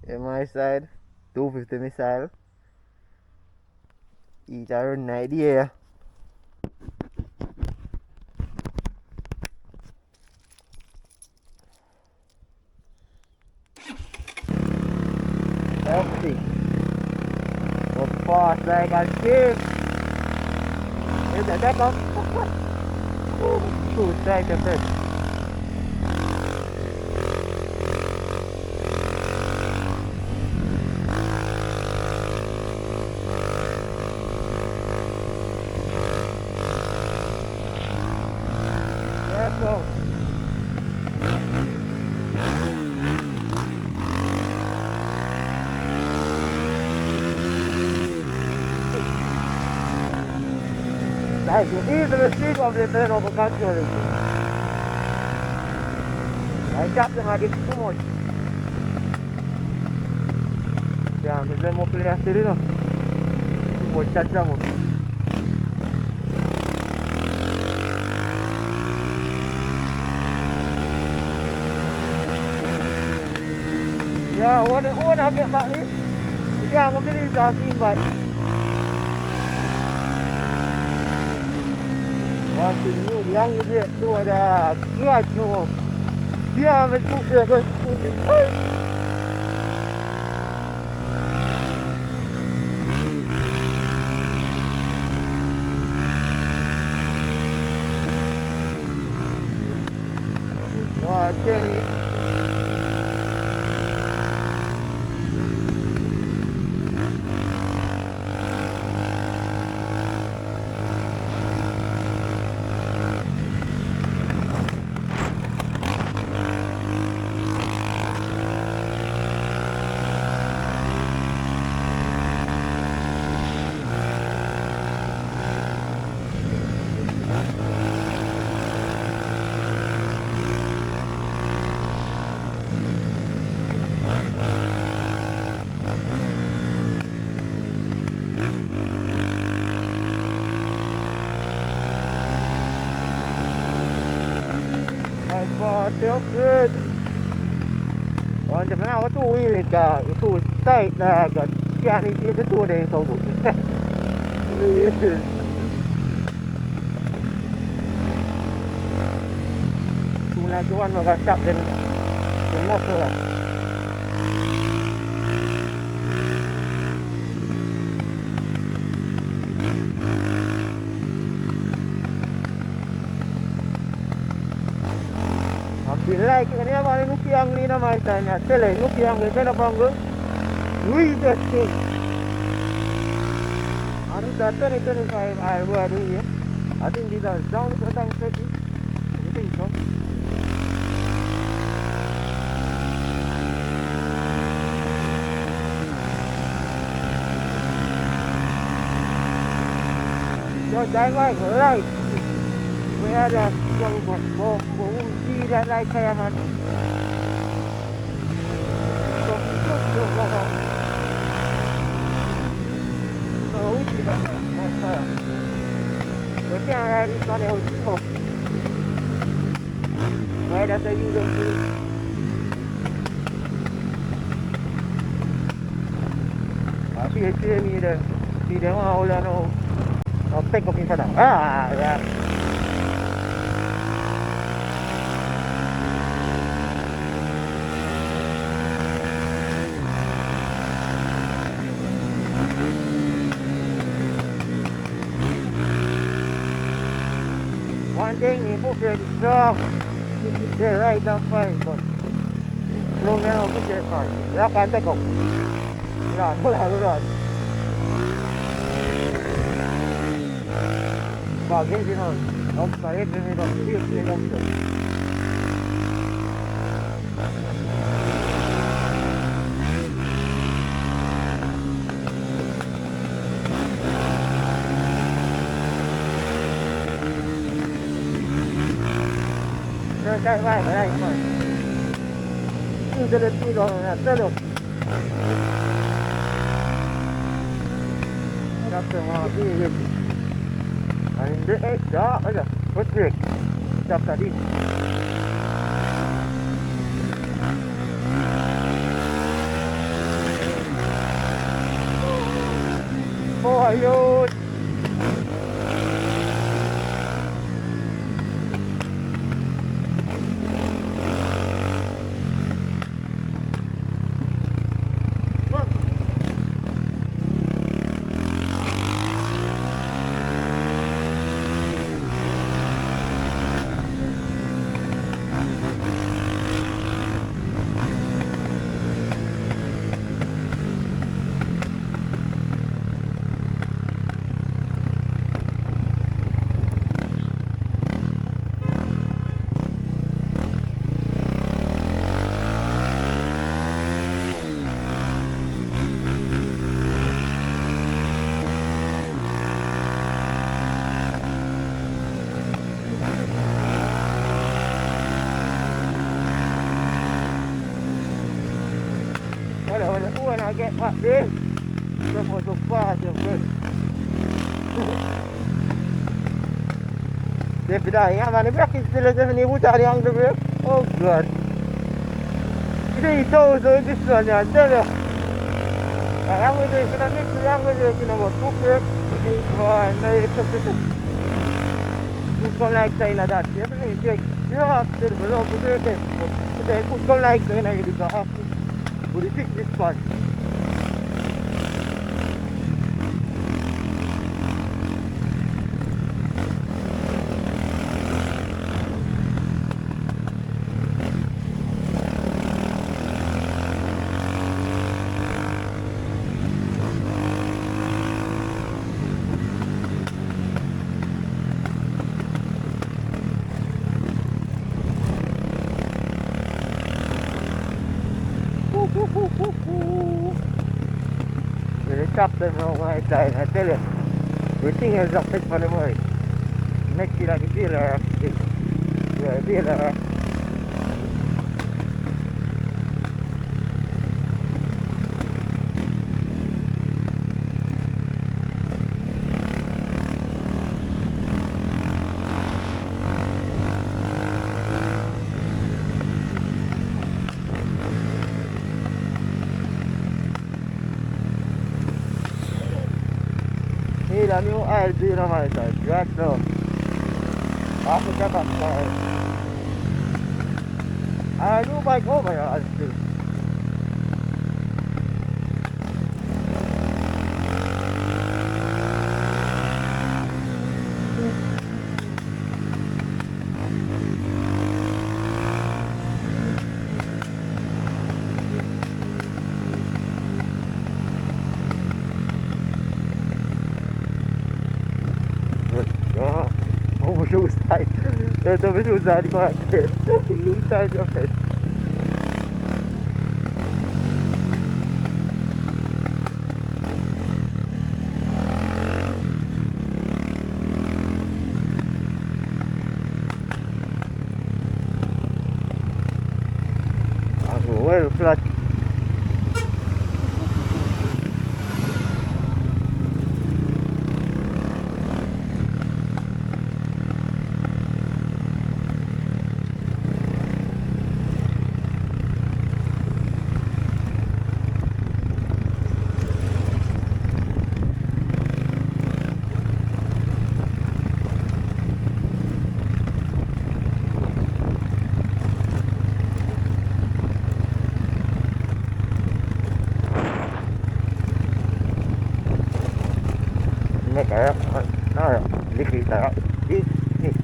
In my side, 250 missile. Each around 90 here. Empty. But fast like a ship. Is that that up? Two strike the first. Let's go. Nice, you see the speed of the train over country. I tapped them against too much. Yeah, because they're more players to do. Too much touch them. Yeah, what I get back this? Yeah, I'm going to talking back. One thing new, young is it, do the garage no. Yeah, I'm going to go. Oh, Jenny. Still good. Còn chừng nào có tui thì cả tui tay là cả cha đi kia cái tua đen cầu bụng. Tu là chú ăn mà gặp chậm đến một rồi. Like ini apa ini nukiang ni nama itanya. Sele nukiang ni mana bangga? Wih deh. Anu data ni tu ni saya air ada ni. Ada ni dah down sedang sedih. Ini itu. Rồi trái ngoài cửa đây. Bây giờ con bộ đi ra đây xe mà cái xe đi con đều một ngay đã xây dựng được ở phía trên đi đây đi đến hoa là nó tách có kinh phạt à one thing you put it strong, they right down fine, but long now put it fine. Ra can tay cục, rồi mới là rồi. Vào cái gì rồi, ông phải hết cái đó, biết cái đó rồi. Cái vai ở đây mà từ từ rồi là được gặp trường hợp đi anh để đó bây giờ bất việc chập cả đi Ayun! When I get like this, someone's so fast and good. Dia berdaya mana berapa istilah dia ni buta yang dia. Oh god. Ini itu sebenarnya ada. Yang itu sebenarnya yang itu kena buat tukar. Wah, ini itu. Bukan like saya nak dah. Dia ni dia belum betul. Dia bukan like saya nak jadi kah. Boleh fix this part. Really chopped them all my time, I tell you. Everything is up for the money. Next year I can feel her. Yeah, feel her. La new LG naman ito. Grato. Ako ka ba? New bike ko ba yung LG? Usai. Eu tô vendo usar de qualquer. Usar de qualquer. Well, flat. Ini kayak, nah, dikit kayak, ini.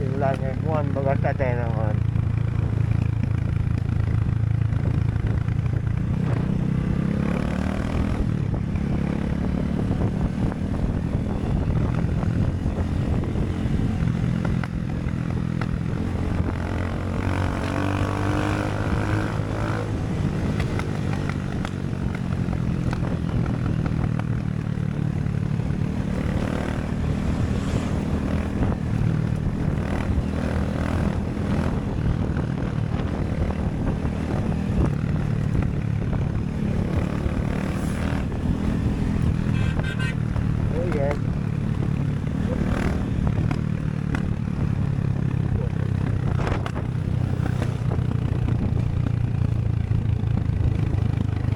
Simulanya F1 baga tatay naman.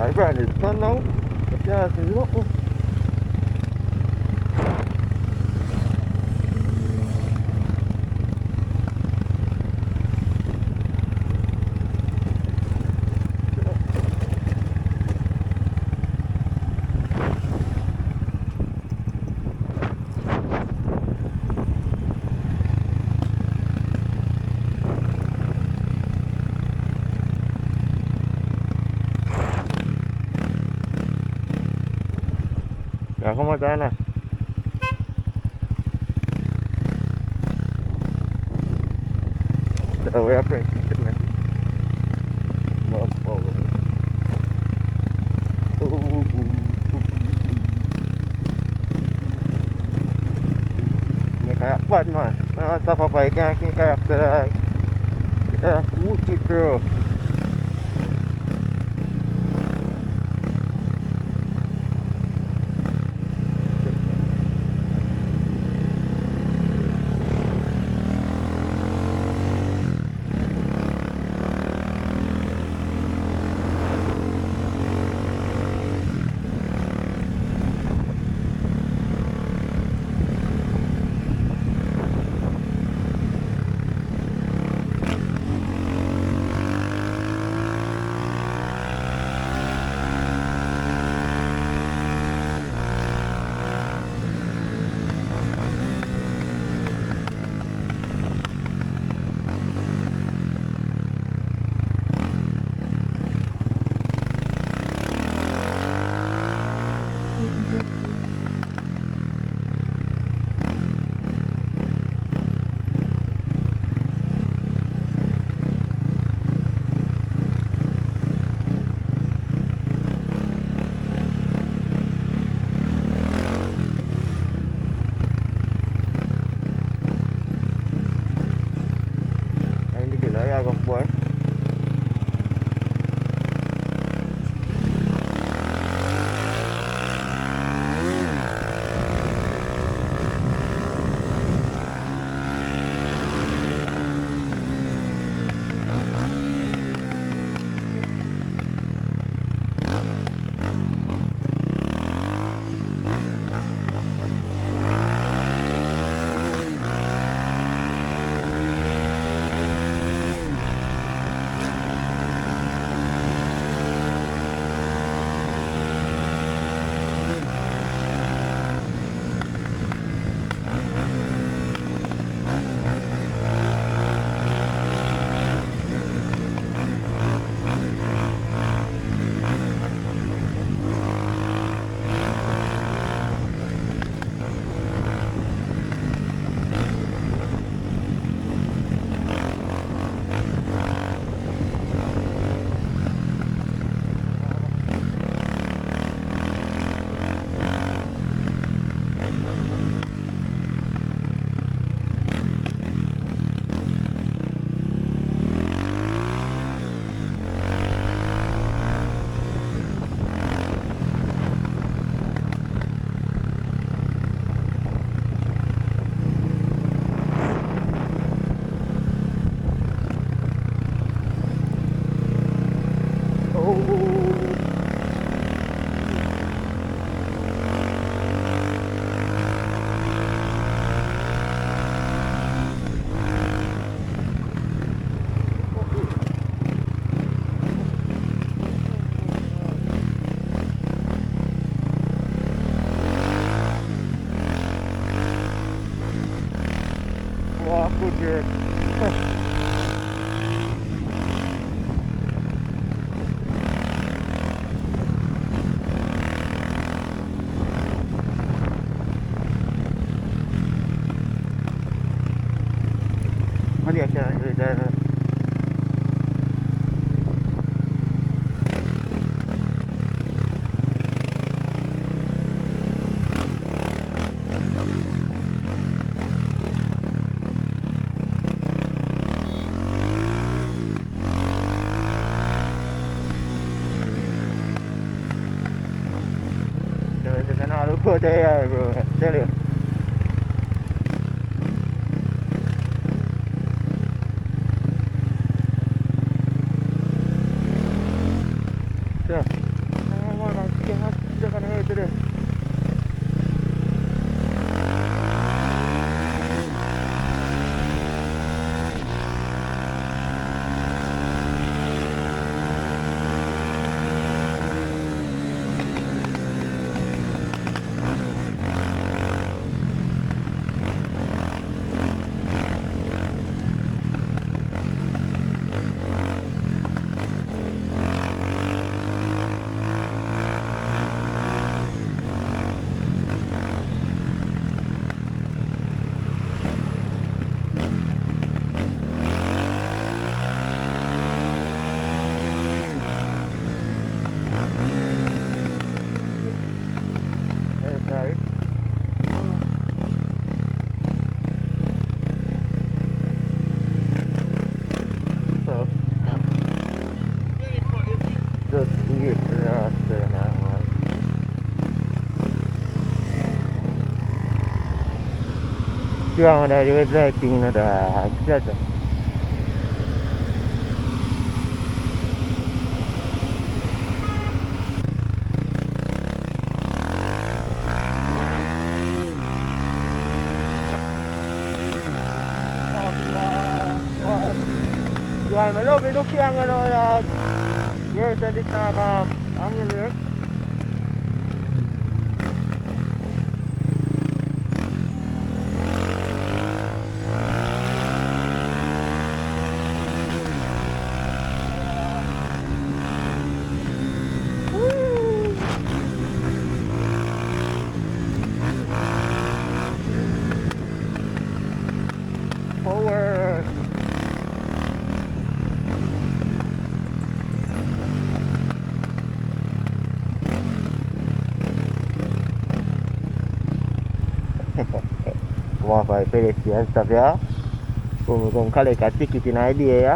I ran his son now. Yeah, so you ya, ¿cómo están? Te lo voy a prender. Ini kayak bat mah. Masa papaikan ini kayak musik bro. Boy. Wah, aku dia. Mari aja, dah. Jangan lupa saya bro. Saya lihat. Tiang ada di rating ada hasil tu. Jual malu hidup tiang kalau ya. Dia tadi tak angin ni. Forward. Wah, baik pedestrian stuff ya. Kung kali kati kita na idea ya.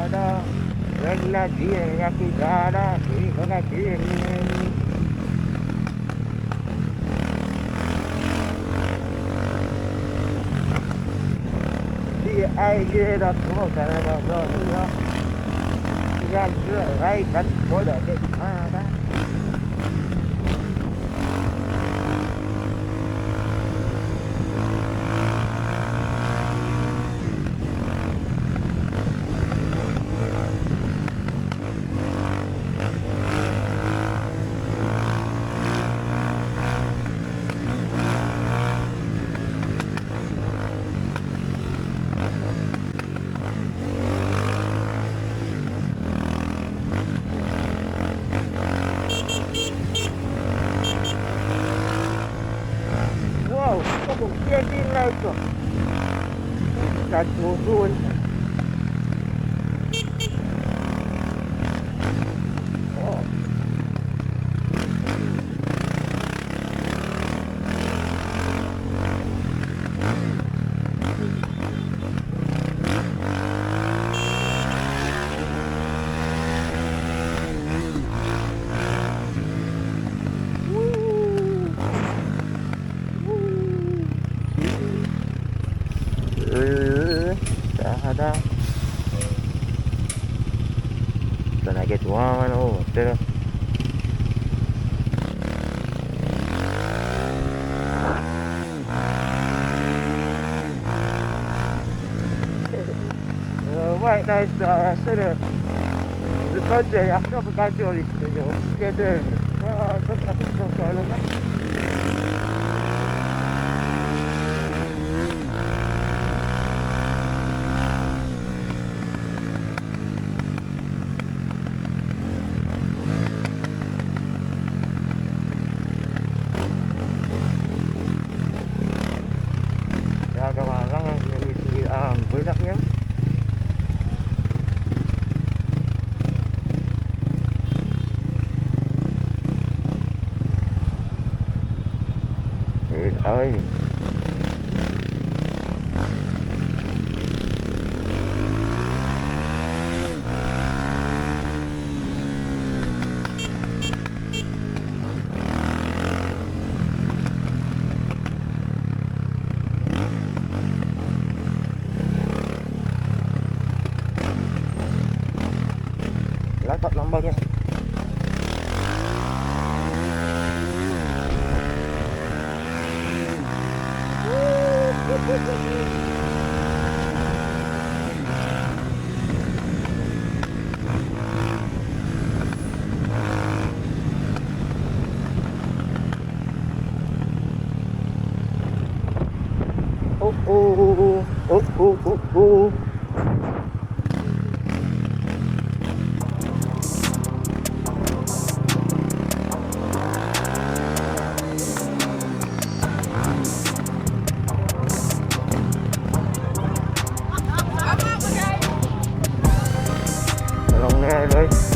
Dah. Regla dia yang kita ada di mana kini. Dia idea dah semua cara dah ya. Yang cerai kan boleh dek mana. Jadi lah itu. Satu pun. Oh. Dah. Gonna get one over there. White nice sort of the country after the country get there. Banyaknya. Ơi. Dapat lambatnya. ลงแน่เลย